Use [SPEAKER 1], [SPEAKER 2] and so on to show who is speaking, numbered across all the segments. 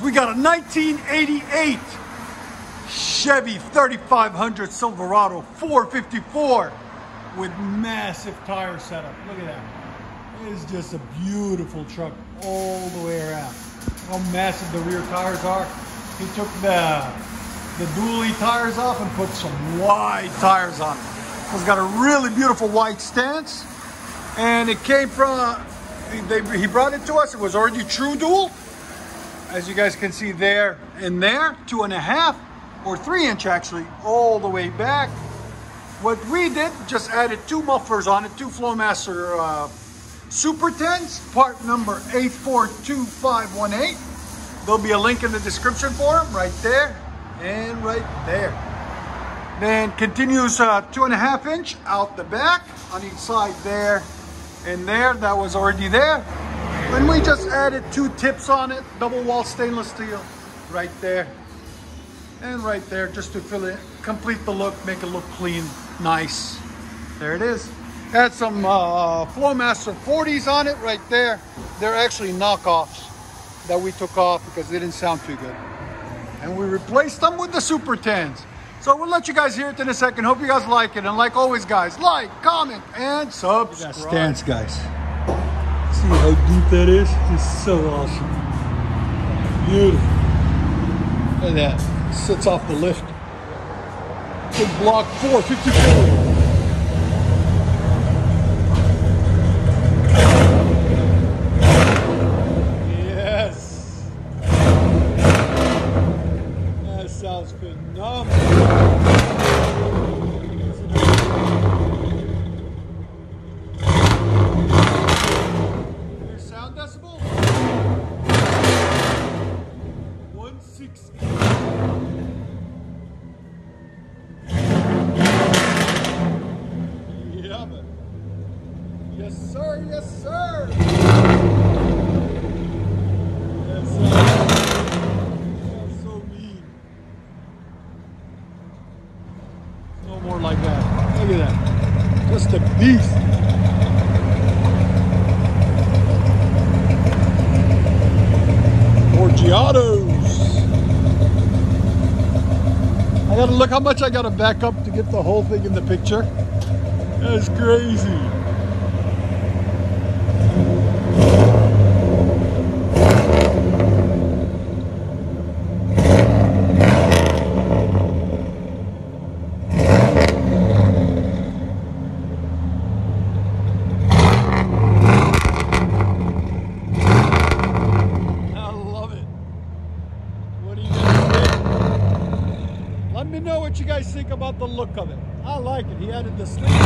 [SPEAKER 1] we got a 1988 Chevy 3500 Silverado 454 with massive tire setup. Look at that. It is just a beautiful truck all the way around. How massive the rear tires are. He took the dually tires off and put some wide tires on it. It's got a really beautiful wide stance, and it came from, he brought it to us. It was already true dual, as you guys can see there and there, 2.5 or 3 inch actually, all the way back. What we did, just added 2 mufflers on it, 2 FLOWMASTER Super 10s, part number 842518. There'll be a link in the description for them, right there and right there. Then continues 2.5 inch out the back on each side there and there. That was already there. And we just added 2 tips on it, double wall stainless steel, right there and right there, just to fill it, complete the look, make it look clean, nice. There it is. Had some FLOWMASTER 40s on it right there. They're actually knockoffs that we took off because they didn't sound too good. And we replaced them with the Super 10s. So we'll let you guys hear it in a second. Hope you guys like it. And like always, guys, like, comment, and subscribe. Stance, guys. See how deep that is? It's so awesome. Beautiful. Look at that. Sits off the lift. Big block 454. Sounds phenomenal. Your sound decibel? 160. Yeah, man. Yes, sir. Yes, sir. Yes, sir. No more like that. Look at that. Just a beast. More Giottos. I gotta look how much I gotta back up to get the whole thing in the picture. That's crazy. Let me know what you guys think about the look of it. I like it. He added the sleep. He's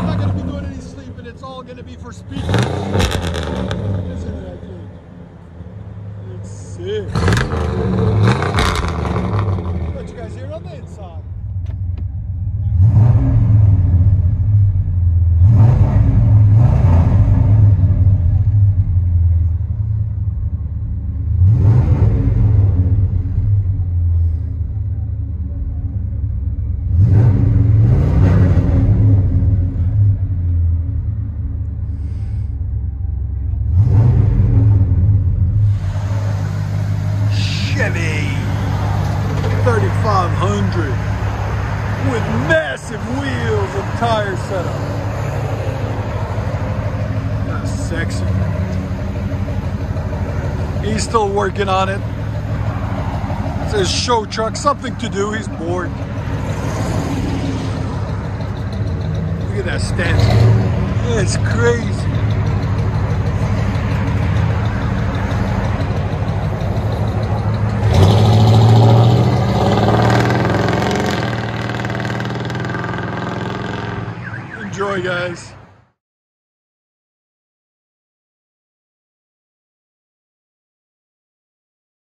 [SPEAKER 1] not going to be doing any sleeping. It's all going to be for speakers. Isn't it, I think? It's sick. Let you guys hear it on the inside. Chevy 3500 with massive wheels and tire setup. That's sexy. He's still working on it. It's his show truck, something to do. He's bored. Look at that stance. It's crazy. Enjoy, guys.